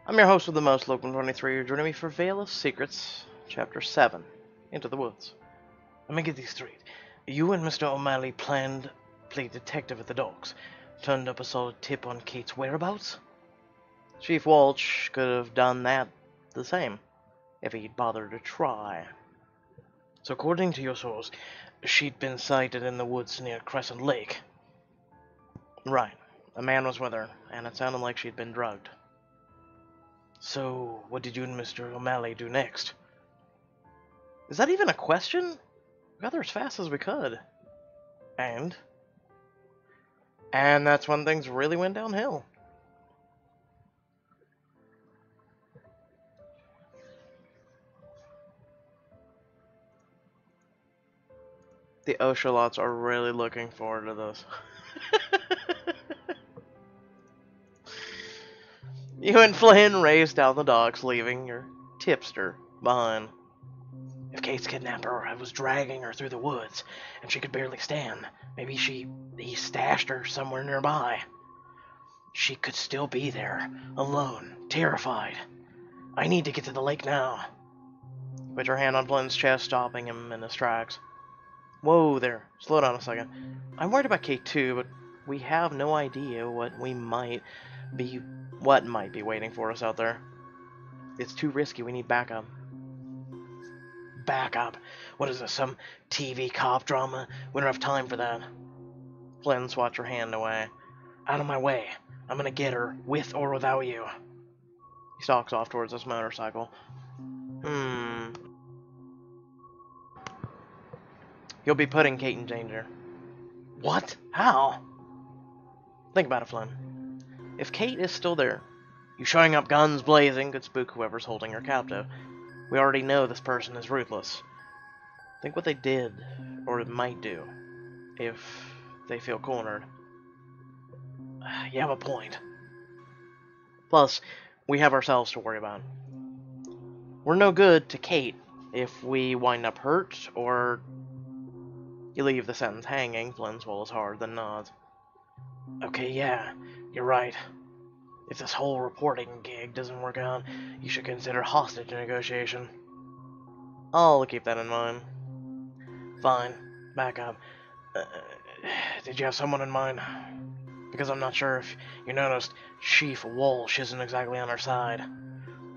I'm your host with the most, Logan23. You're joining me for Veil of Secrets, Chapter 7, Into the Woods. Let me get these straight. You and Mr. O'Malley played detective at the docks. Turned up a solid tip on Kate's whereabouts? Chief Walsh could have done that the same, if he'd bothered to try. So according to your source, she'd been sighted in the woods near Crescent Lake. Right. A man was with her, and it sounded like she'd been drugged. So, what did you and Mr. O'Malley do next? Is that even a question? We got there as fast as we could. And that's when things really went downhill. The Oshalots are really looking forward to this. You and Flynn raced down the docks, leaving your tipster behind. If Kate's kidnapper was dragging her through the woods, and she could barely stand, maybe he stashed her somewhere nearby. She could still be there, alone, terrified. I need to get to the lake now. Put your hand on Flynn's chest, stopping him in his tracks. Whoa there, slow down a second. I'm worried about Kate too, but we have no idea what might be waiting for us out there. It's too risky, we need backup. Backup? What is this, some TV cop drama? We don't have time for that. Flynn swats her hand away. Out of my way. I'm gonna get her, with or without you. He stalks off towards this motorcycle. You'll be putting Kate in danger. What? How? Think about it, Flynn. If Kate is still there, you showing up guns blazing could spook whoever's holding her captive. We already know this person is ruthless. Think what they did, or might do, if they feel cornered. You have a point. Plus, we have ourselves to worry about. We're no good to Kate if we wind up hurt, or... You leave the sentence hanging. Flynn swallows hard, then nods. Okay, yeah, you're right. If this whole reporting gig doesn't work out, you should consider hostage negotiation. I'll keep that in mind. Fine. Back up. Did you have someone in mind? Because I'm not sure if you noticed, Chief Walsh isn't exactly on our side.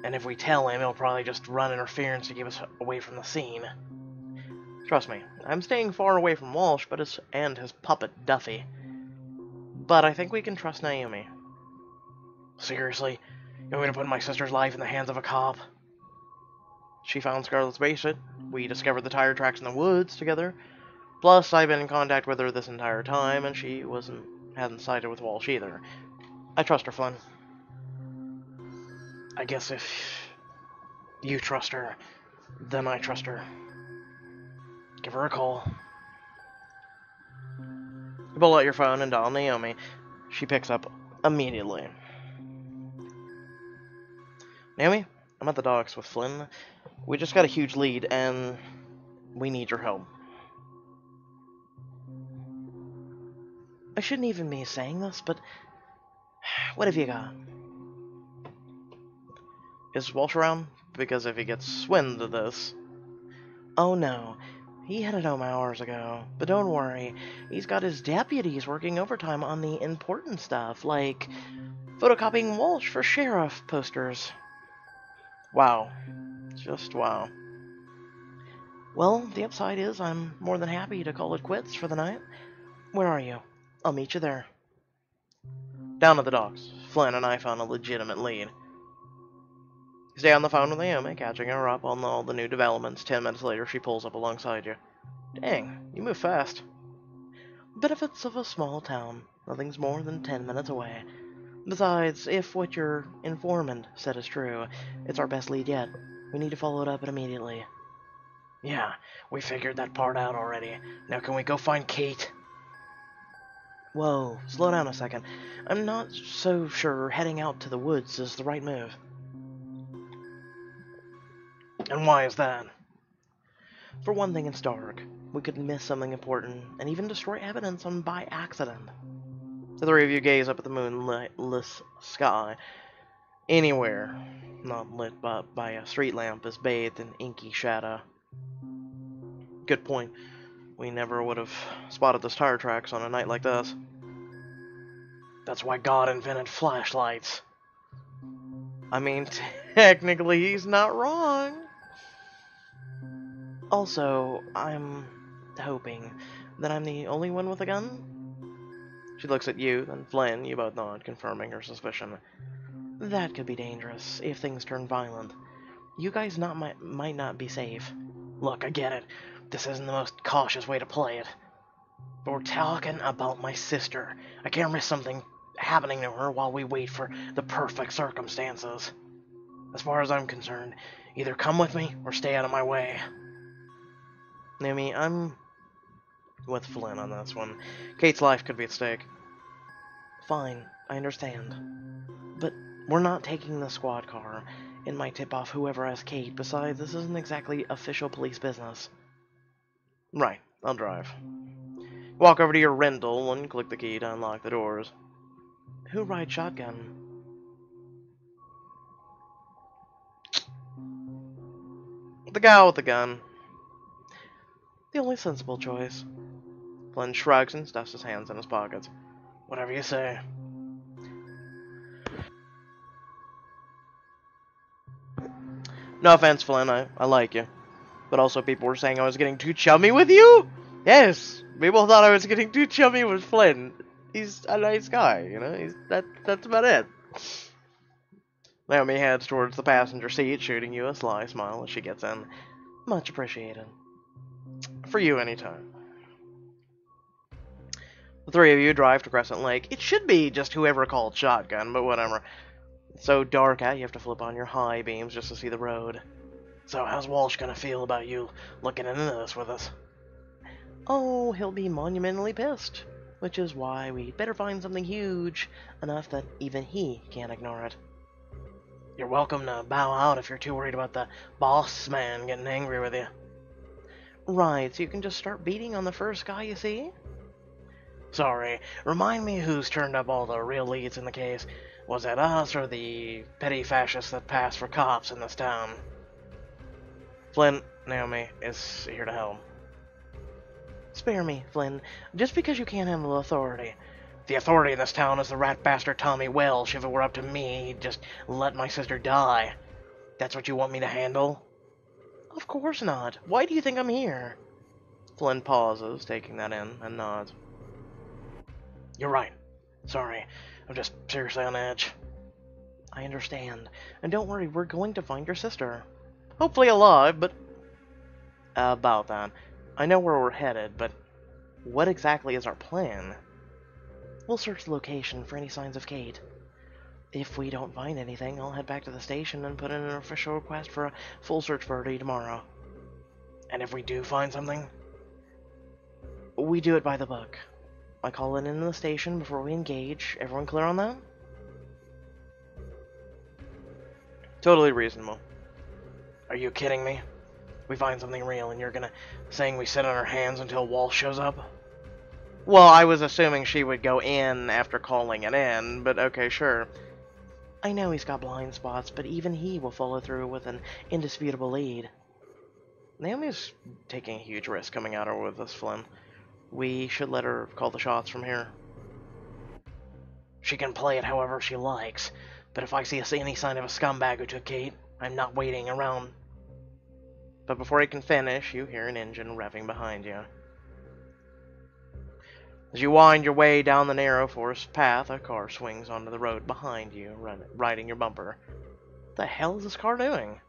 And if we tell him, he'll probably just run interference to keep us away from the scene. Trust me, I'm staying far away from Walsh and his puppet, Duffy. But I think we can trust Naomi. Seriously? You want me to put my sister's life in the hands of a cop? She found Scarlett's basement. We discovered the tire tracks in the woods together. Plus, I've been in contact with her this entire time, and she hadn't sided with Walsh either. I trust her, Flynn. I guess if you trust her, then I trust her. Give her a call. You pull out your phone and dial Naomi. She picks up immediately. Naomi, I'm at the docks with Flynn. We just got a huge lead, and we need your help. I shouldn't even be saying this, but what have you got? Is Walsh around? Because if he gets wind of this... Oh no, he headed home hours ago. But don't worry, he's got his deputies working overtime on the important stuff, like photocopying Walsh for sheriff posters. Wow. Just wow. Well, the upside is I'm more than happy to call it quits for the night. Where are you? I'll meet you there. Down at the docks. Flynn and I found a legitimate lead. You stay on the phone with Naomi, catching her up on all the new developments. 10 minutes later, she pulls up alongside you. Dang, you move fast. Benefits of a small town. Nothing's more than 10 minutes away. Besides, if what your informant said is true, it's our best lead yet. We need to follow it up immediately. Yeah, we figured that part out already. Now can we go find Kate? Whoa, slow down a second. I'm not so sure heading out to the woods is the right move. And why is that? For one thing, it's dark. We could miss something important, and even destroy evidence by accident. The three of you gaze up at the moonlightless sky. Anywhere not lit by a street lamp is bathed in inky shadow. Good point. We never would have spotted those tire tracks on a night like this. That's why God invented flashlights. I mean, technically he's not wrong. Also, I'm hoping that I'm the only one with a gun. She looks at you, then Flynn. You both nod, confirming her suspicion. That could be dangerous if things turn violent. You guys might not be safe. Look, I get it. This isn't the most cautious way to play it. But we're talking about my sister. I can't risk something happening to her while we wait for the perfect circumstances. As far as I'm concerned, either come with me or stay out of my way. Naomi, I'm with Flynn on this one. Kate's life could be at stake. Fine, I understand. But we're not taking the squad car. It might tip off whoever has Kate. Besides, this isn't exactly official police business. Right, I'll drive. Walk over to your rental and click the key to unlock the doors. Who rides shotgun? The guy with the gun. The only sensible choice. Flynn shrugs and stuffs his hands in his pockets. Whatever you say. No offense, Flynn, I like you. But also people were saying I was getting too chummy with you? Yes, people thought I was getting too chummy with Flynn. He's a nice guy, you know? That's about it. Naomi heads towards the passenger seat, shooting you a sly smile as she gets in. Much appreciated. For you, anytime. The three of you drive to Crescent Lake. It should be just whoever called shotgun, but whatever. It's so dark out, you have to flip on your high beams just to see the road. So how's Walsh gonna feel about you looking into this with us? Oh, he'll be monumentally pissed. Which is why we'd better find something huge enough that even he can't ignore it. You're welcome to bow out if you're too worried about the boss man getting angry with you. Right, so you can just start beating on the first guy you see? Sorry, remind me who's turned up all the real leads in the case. Was it us or the petty fascists that pass for cops in this town? Flynn, Naomi is here to help. Spare me, Flynn. Just because you can't handle authority. The authority in this town is the rat bastard Tommy Welsh. If it were up to me, he'd just let my sister die. That's what you want me to handle? Of course not. Why do you think I'm here? Flynn pauses, taking that in, and nods. You're right. Sorry. I'm just seriously on edge. I understand. And don't worry, we're going to find your sister. Hopefully alive, but... about that. I know where we're headed, but what exactly is our plan? We'll search the location for any signs of Kate. If we don't find anything, I'll head back to the station and put in an official request for a full search party tomorrow. And if we do find something? We do it by the book. I call it in the station before we engage. Everyone clear on that? Totally reasonable. Are you kidding me? We find something real and you're saying we sit on our hands until Walsh shows up? Well, I was assuming she would go in after calling it in, but okay, sure. I know he's got blind spots, but even he will follow through with an indisputable lead. Naomi's taking a huge risk coming at her with this, Flynn. We should let her call the shots from here. She can play it however she likes, but if I see any sign of a scumbag who took Kate, I'm not waiting around. But before he can finish, you hear an engine revving behind you. As you wind your way down the narrow forest path, a car swings onto the road behind you, riding your bumper. What the hell is this car doing?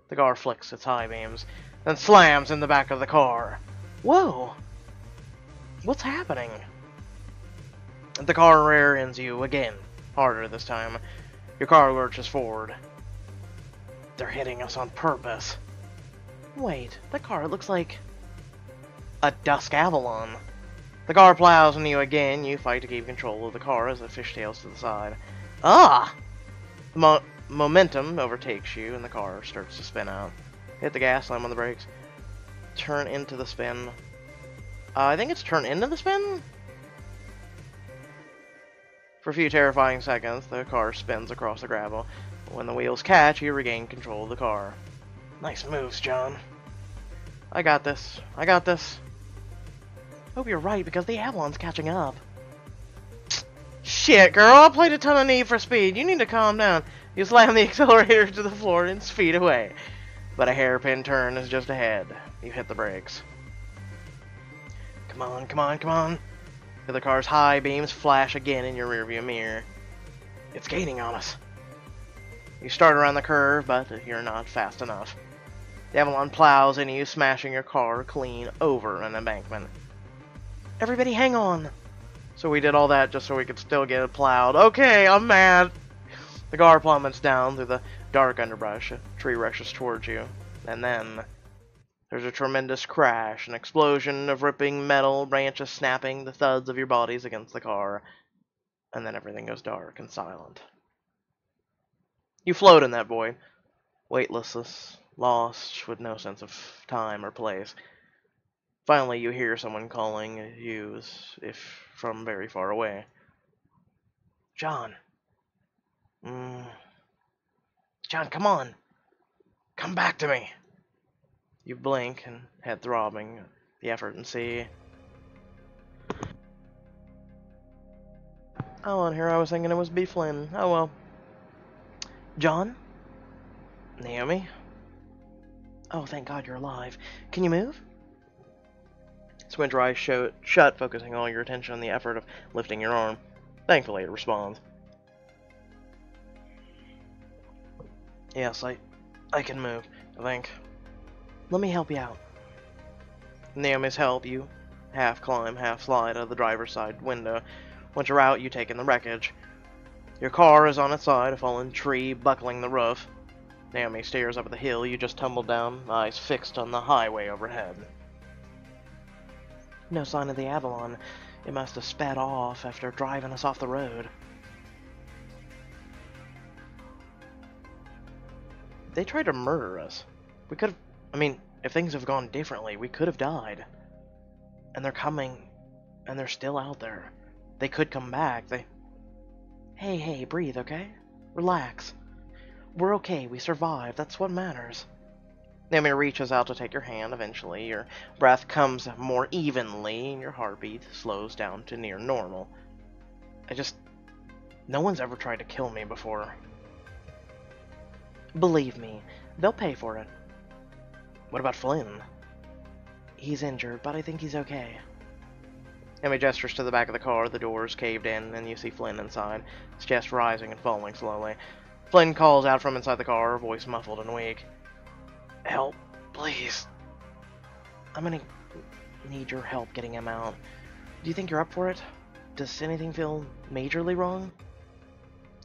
The car flicks its high beams, then slams in the back of the car. Whoa! What's happening? The car rear ends you again, harder this time. Your car lurches forward. They're hitting us on purpose. Wait, that car looks like a Dusk Avalon. The car plows into you again. You fight to keep control of the car as it fishtails to the side. Ah! The momentum overtakes you and the car starts to spin out. Hit the gas, slam on the brakes. Turn into the spin. I think it's turn into the spin? For a few terrifying seconds, the car spins across the gravel, When the wheels catch, you regain control of the car. Nice moves, John. I got this. I got this. Hope you're right, because the Avalon's catching up. Shit, girl, I played a ton of Need for Speed. You need to calm down. You slam the accelerator to the floor and speed away. But a hairpin turn is just ahead. You hit the brakes. Come on, come on, come on. The car's high beams flash again in your rearview mirror. It's gaining on us. You start around the curve, but you're not fast enough. The Avalon plows into you, smashing your car clean over an embankment. Everybody hang on! So we did all that just so we could still get it plowed. Okay, I'm mad! The car plummets down through the dark underbrush. A tree rushes towards you. And then there's a tremendous crash, an explosion of ripping metal, branches snapping, the thuds of your bodies against the car. And then everything goes dark and silent. You float in that void, weightless, lost, with no sense of time or place. Finally, you hear someone calling you, as if from very far away. John. John, come on. Come back to me. You blink and head throbbing, the effort and see. Oh, and here I was thinking it was B. Flynn. Oh well. John? Naomi? Oh, thank God you're alive. Can you move? Squint your eyes shut, focusing all your attention on the effort of lifting your arm. Thankfully, it responds. Yes, I can move, I think. Let me help you out. Naomi's help, you half climb, half slide out of the driver's side window. Once you're out, you take in the wreckage. Your car is on its side, a fallen tree buckling the roof. Naomi stares up at the hill you just tumbled down, eyes fixed on the highway overhead. No sign of the Avalon. It must have sped off after driving us off the road. They tried to murder us. We could have... I mean, if things have gone differently, we could have died. And they're coming, and they're still out there. They could come back. Hey, breathe, okay? Relax. We're okay. We survived. That's what matters. Naomi reaches out to take your hand. Eventually, your breath comes more evenly, and your heartbeat slows down to near normal. No one's ever tried to kill me before. Believe me, they'll pay for it. What about Flynn? He's injured, but I think he's okay. Naomi gestures to the back of the car. The doors caved in, and you see Flynn inside, his chest rising and falling slowly. Flynn calls out from inside the car, voice muffled and weak. Help, please. I'm gonna need your help getting him out. Do you think you're up for it? Does anything feel majorly wrong?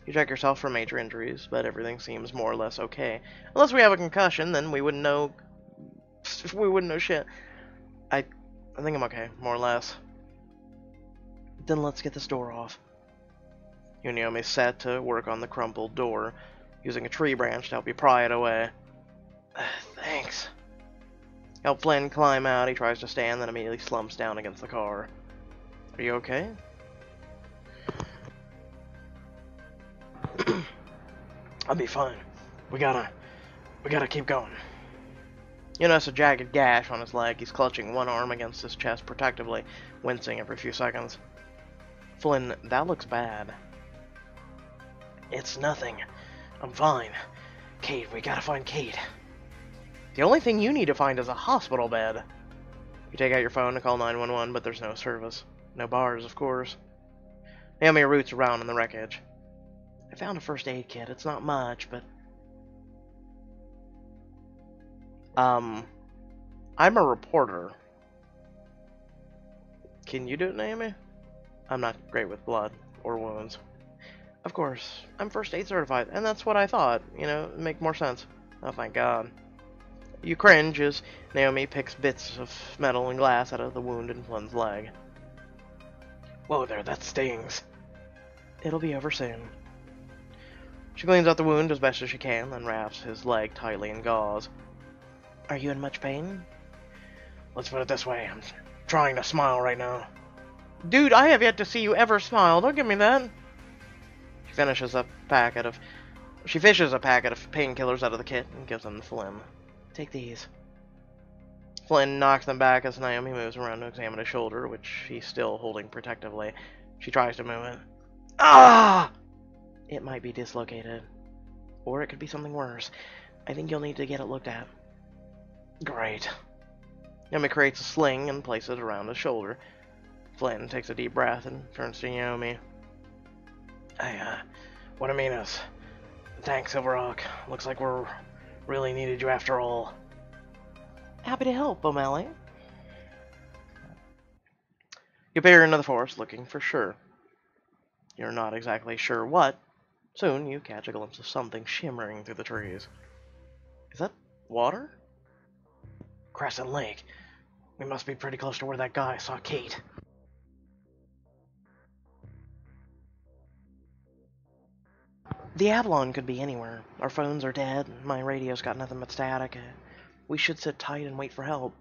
You check yourself for major injuries, but everything seems more or less okay. Unless we have a concussion, then we wouldn't know... we wouldn't know shit. I think I'm okay, more or less. Then let's get this door off. You and Naomi set to work on the crumpled door, using a tree branch to help you pry it away. Thanks. Help Flynn climb out. He tries to stand, then immediately slumps down against the car. Are you okay? I'll be fine. We gotta keep going. You notice a jagged gash on his leg. He's clutching one arm against his chest protectively, wincing every few seconds. Flynn, that looks bad. It's nothing. I'm fine. Kate, we gotta find Kate. The only thing you need to find is a hospital bed. You take out your phone to call 911, but there's no service. No bars, of course. Naomi roots around in the wreckage. I found a first aid kit. It's not much, but... I'm a reporter. Can you do it, Naomi? I'm not great with blood or wounds. Of course. I'm first aid certified, and that's what I thought. You know, it'd make more sense. Oh, thank God. You cringe as Naomi picks bits of metal and glass out of the wound in Flynn's leg. Whoa there, that stings. It'll be over soon. She cleans out the wound as best as she can, then wraps his leg tightly in gauze. Are you in much pain? Let's put it this way, I'm trying to smile right now. Dude, I have yet to see you ever smile, don't give me that. She finishes a packet of She fishes a packet of painkillers out of the kit and gives them to Flynn. Take these. Flynn knocks them back as Naomi moves around to examine his shoulder, which he's still holding protectively. She tries to move it. Ah! It might be dislocated. Or it could be something worse. I think you'll need to get it looked at. Great. Naomi creates a sling and places it around his shoulder. Flynn takes a deep breath and turns to Naomi. What I mean is, thanks, Silverhawk. Looks like we're really needed you after all. Happy to help, O'Malley. You peer into the forest looking for sure. You're not exactly sure what. Soon you catch a glimpse of something shimmering through the trees. Is that water? Crescent Lake. We must be pretty close to where that guy saw Kate. The Avalon could be anywhere. Our phones are dead. My radio's got nothing but static. We should sit tight and wait for help.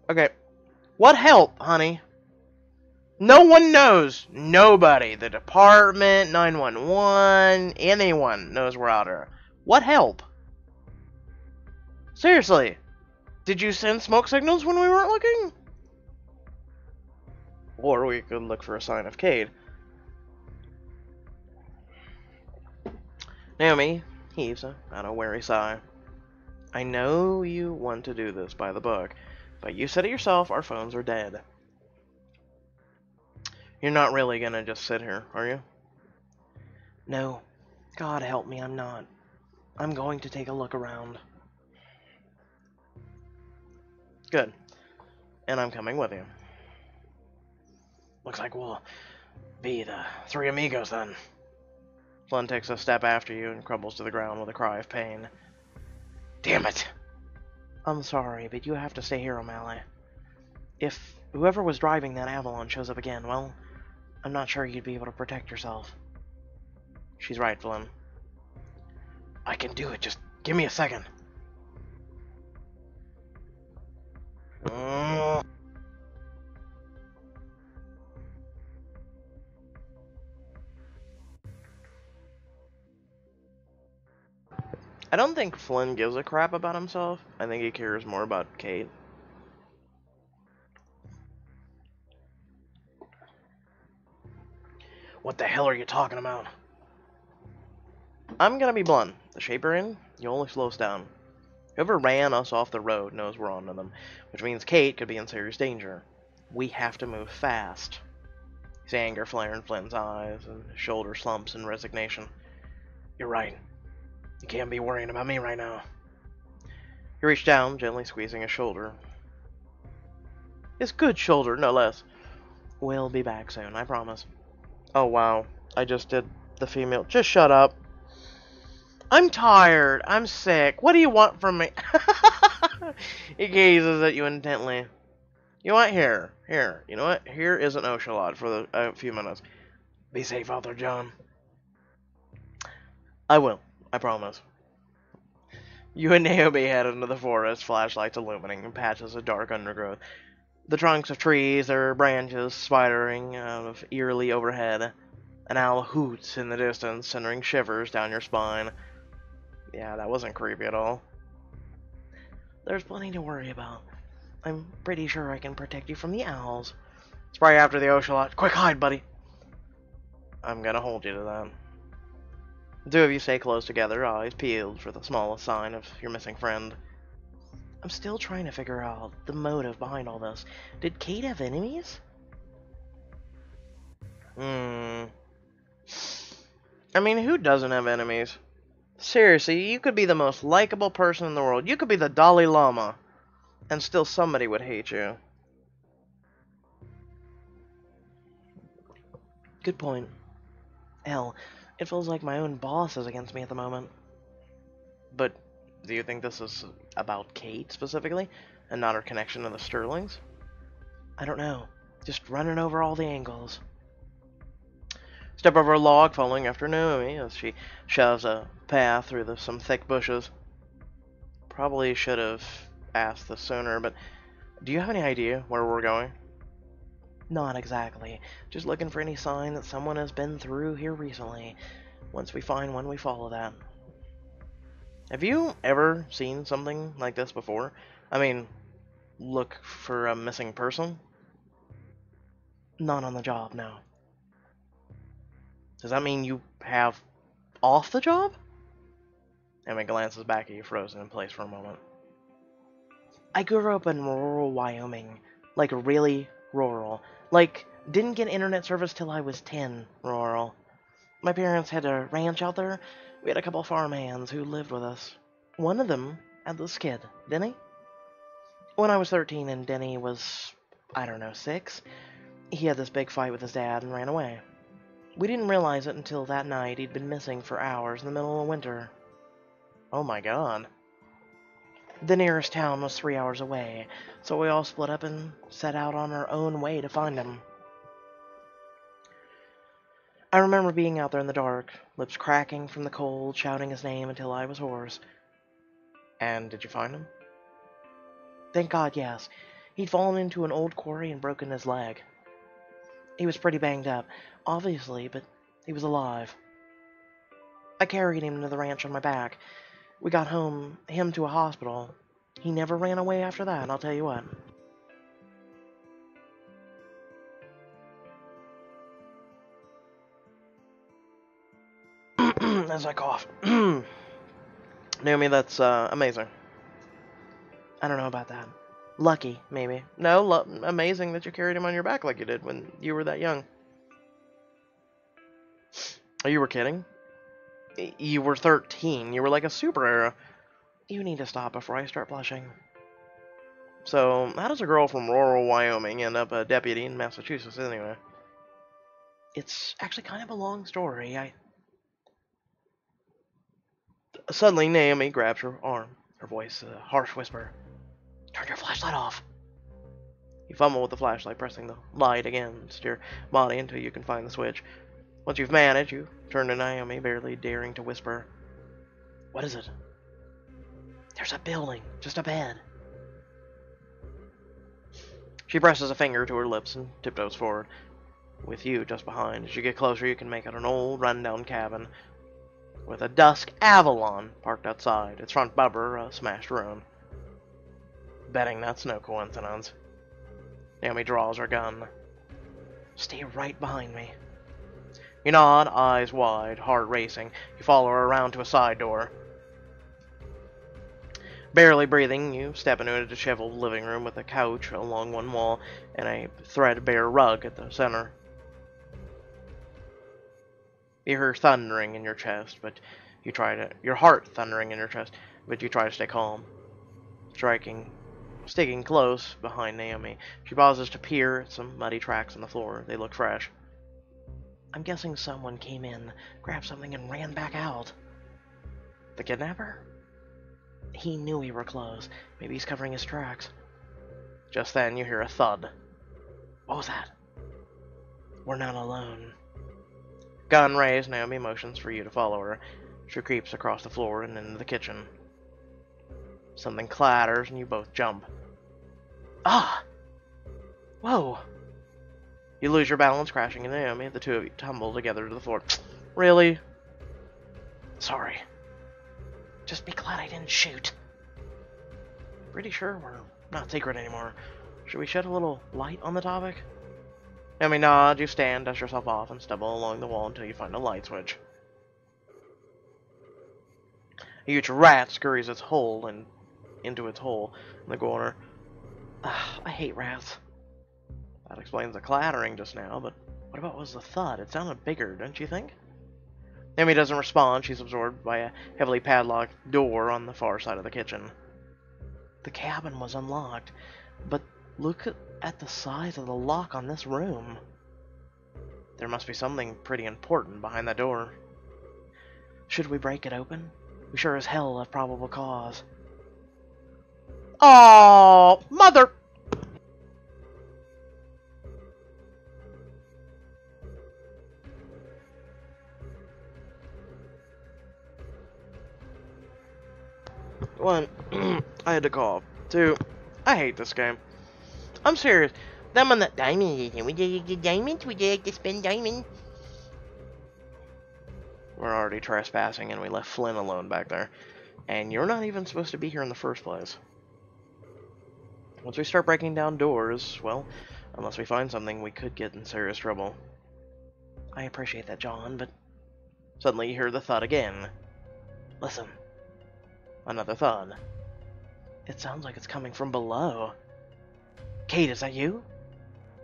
Okay. What help, honey? No one knows. Nobody. The department, 911, anyone knows we're out here. What help? Seriously. Did you send smoke signals when we weren't looking? Or we could look for a sign of Cade. Naomi heaves out a weary sigh. I know you want to do this by the book, but you said it yourself, our phones are dead. You're not really gonna just sit here, are you? No. God help me, I'm not. I'm going to take a look around. Good. And I'm coming with you. Looks like we'll be the three amigos then. Flynn takes a step after you and crumbles to the ground with a cry of pain. Damn it! I'm sorry, but you have to stay here, O'Malley. If whoever was driving that Avalon shows up again, well, I'm not sure you'd be able to protect yourself. She's right, Flynn. I can do it, just give me a second. I don't think Flynn gives a crap about himself. I think he cares more about Kate. What the hell are you talking about? I'm gonna be blunt. The shape you're in, you only slow us down. Whoever ran us off the road knows we're onto them, which means Kate could be in serious danger. We have to move fast. His anger flaring in Flynn's eyes, and his shoulder slumps in resignation. You're right. You can't be worrying about me right now. He reached down, gently squeezing his shoulder. His good shoulder, no less. We'll be back soon, I promise. Oh, wow. I just did the female. Just shut up. I'm tired. I'm sick. What do you want from me? He gazes at you intently. You know what? Here. You know what? Here is an Ocelot for a few minutes. Be safe out there, John. I will. I promise. You and Naomi head into the forest, flashlights illuminating patches of dark undergrowth. The trunks of trees, their branches spidering out of eerily overhead. An owl hoots in the distance, sending shivers down your spine. Yeah, that wasn't creepy at all. There's plenty to worry about. I'm pretty sure I can protect you from the owls. Spray after the Ocelot. Quick, hide, buddy! I'm gonna hold you to that. The two of you stay close together, eyes peeled for the smallest sign of your missing friend. I'm still trying to figure out the motive behind all this. Did Kate have enemies? I mean, who doesn't have enemies? Seriously, you could be the most likable person in the world. You could be the Dalai Lama, and still somebody would hate you. Good point. Hell, it feels like my own boss is against me at the moment. But do you think this is about Kate specifically, and not her connection to the Sterlings? I don't know. Just running over all the angles. Step over a log, following after Naomi as she shoves a path through some thick bushes. Probably should have asked this sooner, but do you have any idea where we're going? Not exactly. Just looking for any sign that someone has been through here recently. Once we find one, we follow that. Have you ever seen something like this before? I mean, look for a missing person? Not on the job, no. Does that mean you have off the job? Emma glances back at you, frozen in place for a moment. I grew up in rural Wyoming. Like, really rural. Like, didn't get internet service till I was 10 rural. My parents had a ranch out there. We had a couple farmhands who lived with us. One of them had this kid, Denny. When I was 13 and Denny was, I don't know, 6, he had this big fight with his dad and ran away. We didn't realize it until that night he'd been missing for hours in the middle of winter. Oh my god. The nearest town was 3 hours away, so we all split up and set out on our own way to find him. I remember being out there in the dark, lips cracking from the cold, shouting his name until I was hoarse. And did you find him? Thank God, yes. He'd fallen into an old quarry and broken his leg. He was pretty banged up, obviously, but he was alive. I carried him to the ranch on my back. We got him to a hospital. He never ran away after that, I'll tell you what. As I cough. Naomi, that's amazing. I don't know about that. Lucky, maybe. No, amazing that you carried him on your back like you did when you were that young. Oh, you were kidding? You were 13. You were like a superhero. You need to stop before I start blushing. So, how does a girl from rural Wyoming end up a deputy in Massachusetts anyway? It's actually kind of a long story. Suddenly, Naomi grabs her arm. Her voice a harsh whisper. Turn your flashlight off. You fumble with the flashlight, pressing the light against your body until you can find the switch. Once you've managed, you turn to Naomi, barely daring to whisper. What is it? There's a building, just a bed. She presses a finger to her lips and tiptoes forward, with you just behind. As you get closer, you can make out an old, run-down cabin with a dusk Avalon parked outside, its front bumper a smashed ruin. Betting that's no coincidence. Naomi draws her gun. Stay right behind me. You nod, eyes wide, heart racing. You follow her around to a side door. Barely breathing, you step into a disheveled living room with a couch along one wall and a threadbare rug at the center. You hear thundering in your chest, but your heart thundering in your chest, but you try to stay calm. Sticking close behind Naomi, she pauses to peer at some muddy tracks on the floor. They look fresh. I'm guessing someone came in, grabbed something, and ran back out. The kidnapper? He knew we were close. Maybe he's covering his tracks. Just then, you hear a thud. What was that? We're not alone. Gun raised, Naomi motions for you to follow her. She creeps across the floor and into the kitchen. Something clatters, and you both jump. Ah! Whoa! You lose your balance, crashing into Naomi. The two of you tumble together to the floor. Really? Sorry. Just be glad I didn't shoot. Pretty sure we're not secret anymore. Should we shed a little light on the topic? Naomi nods, you stand, dust yourself off, and stumble along the wall until you find a light switch. A huge rat scurries into its hole in the corner. I hate rats. That explains the clattering just now, but what about was the thud? It sounded bigger, don't you think? Naomi doesn't respond. She's absorbed by a heavily padlocked door on the far side of the kitchen. The cabin was unlocked, but look at the size of the lock on this room. There must be something pretty important behind that door. Should we break it open? We sure as hell have probable cause. Oh, mother! One, I had to cough. Two, I hate this game. I'm serious. Them on the diamond, we did get diamonds, we did like to spend diamonds. We're already trespassing, and we left Flynn alone back there. And you're not even supposed to be here in the first place. Once we start breaking down doors, well, unless we find something, we could get in serious trouble. I appreciate that, John, but... Suddenly you hear the thud again. Listen. Another thud. It sounds like it's coming from below. Kate, is that you?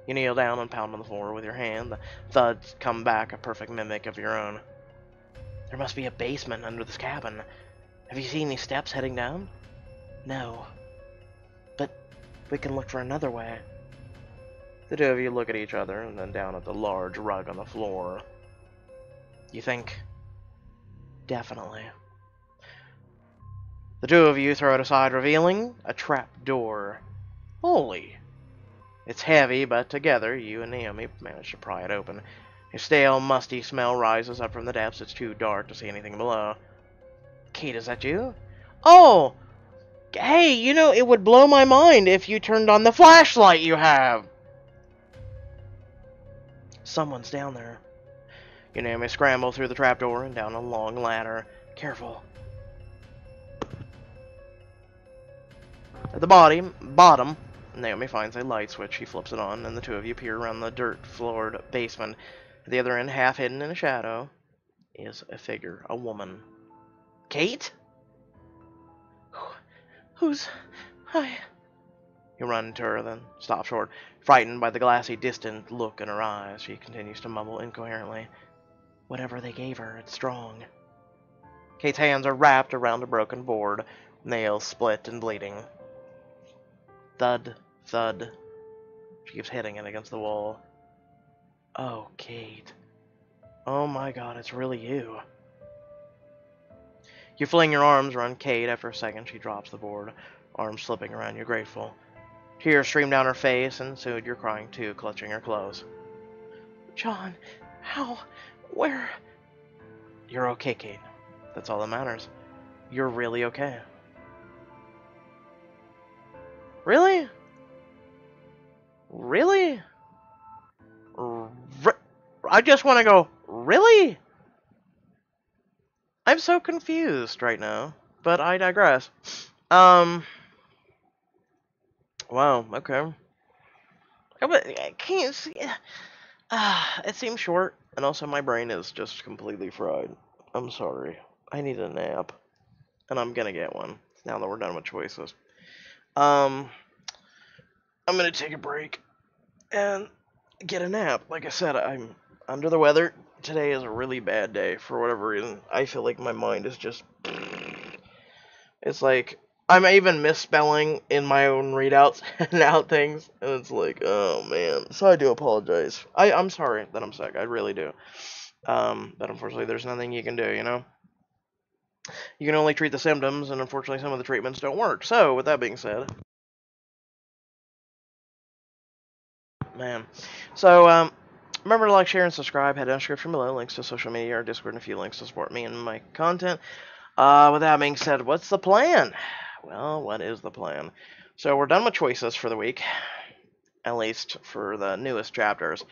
You kneel down and pound on the floor with your hand. The thuds come back, a perfect mimic of your own. There must be a basement under this cabin. Have you seen any steps heading down? No. But we can look for another way. The two of you look at each other and then down at the large rug on the floor. You think? Definitely. The two of you throw it aside, revealing a trapdoor. Holy. It's heavy, but together, you and Naomi manage to pry it open. A stale, musty smell rises up from the depths. It's too dark to see anything below. Kate, is that you? Oh! Hey, you know, it would blow my mind if you turned on the flashlight you have. Someone's down there. You and Naomi scramble through the trapdoor and down a long ladder. Careful. At the bottom, Naomi finds a light switch. She flips it on, and the two of you peer around the dirt-floored basement. At the other end, half hidden in a shadow, is a figure, a woman. Kate? Who's... Hi... You run to her, then stop short, frightened by the glassy, distant look in her eyes. She continues to mumble incoherently. Whatever they gave her, it's strong. Kate's hands are wrapped around a broken board, nails split and bleeding. Thud, thud. She keeps hitting it against the wall. Oh, Kate. Oh my god, it's really you. You fling your arms around Kate. After a second, she drops the board, arms slipping around you, grateful. Tears stream down her face, and soon you're crying too, clutching her clothes. John, how? Where? You're okay, Kate. That's all that matters. You're really okay. Really? Really? I just want to go, really? I'm so confused right now, but I digress. Wow, okay. But I can't see. It seems short, and also my brain is just completely fried. I'm sorry. I need a nap, and I'm gonna get one now that we're done with choices. I'm gonna take a break and get a nap. Like I said, I'm under the weather. Today is a really bad day for whatever reason. I feel like my mind is just... It's like... I'm even misspelling in my own readouts and out things, and it's like, oh man. So I do apologize. I'm sorry that I'm sick. I really do. But unfortunately, there's nothing you can do, you know? You can only treat the symptoms, and unfortunately, some of the treatments don't work. So, with that being said... Man. So, remember to like, share, and subscribe. Head down in the description below. Links to social media, our Discord, and a few links to support me and my content. With that being said, what's the plan? Well, what is the plan? So we're done with choices for the week, at least for the newest chapters.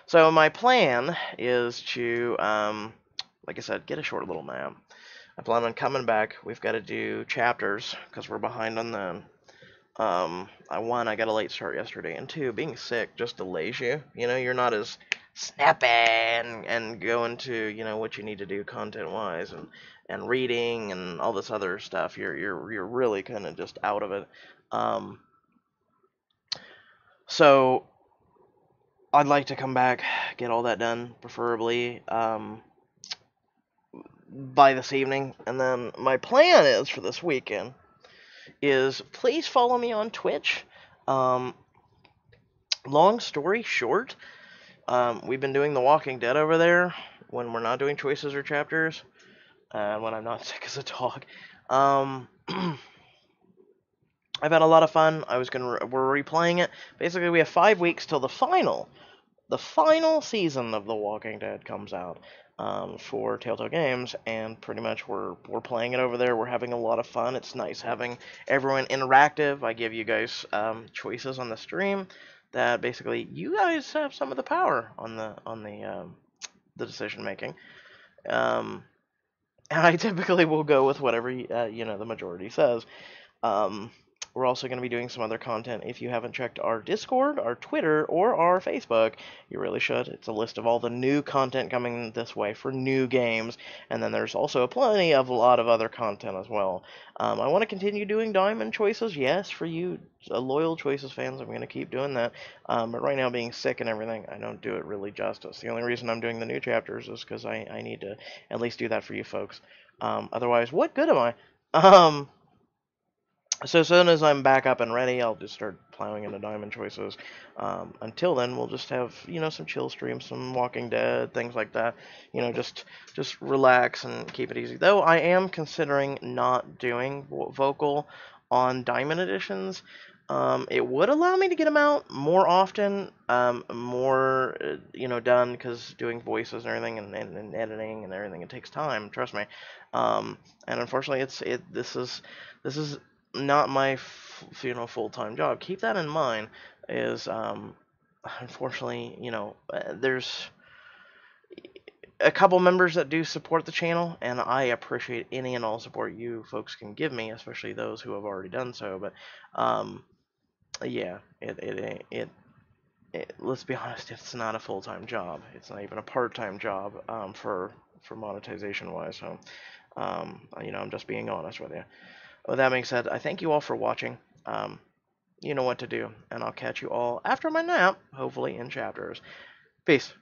So my plan is to, like I said, get a short little nap. I plan on coming back. We've got to do chapters because we're behind on them. One, I got a late start yesterday, and two, being sick just delays you. You know, you're not as snappy and going to, you know, what you need to do content-wise and reading and all this other stuff. You're really kind of just out of it. So I'd like to come back, get all that done, preferably by this evening, and then my plan is for this weekend is please follow me on Twitch. Long story short, we've been doing The Walking Dead over there when we're not doing choices or chapters, and when I'm not sick as a dog. I've had a lot of fun. We're replaying it. Basically, we have 5 weeks till the final season of The Walking Dead comes out for Telltale Games, and pretty much we're playing it over there. We're having a lot of fun. It's nice having everyone interactive. I give you guys choices on the stream that basically you guys have some of the power on the decision making. And I typically will go with whatever the majority says. Um, we're also going to be doing some other content. If you haven't checked our Discord, our Twitter, or our Facebook, you really should. It's a list of all the new content coming this way for new games, and then there's also plenty of a lot of other content as well. I want to continue doing Diamond Choices. Yes, for you loyal Choices fans, I'm going to keep doing that. But right now, being sick and everything, I don't do it really justice. The only reason I'm doing the new chapters is because I need to at least do that for you folks. Otherwise, what good am I? Um, so as soon as I'm back up and ready, I'll just start plowing into Diamond Choices. Until then, we'll just have some chill streams, some Walking Dead, things like that. Just relax and keep it easy. Though I am considering not doing vocal on Diamond editions. It would allow me to get them out more often, more done, because doing voices and everything and editing and everything, it takes time. Trust me. And unfortunately, this is not my full-time job. Keep that in mind. Is unfortunately, there's a couple members that do support the channel, and I appreciate any and all support you folks can give me, especially those who have already done so. But yeah, let's be honest, it's not a full-time job. It's not even a part-time job, for monetization wise. So I'm just being honest with you. With that being said, I thank you all for watching. You know what to do, and I'll catch you all after my nap, hopefully in chapters. Peace.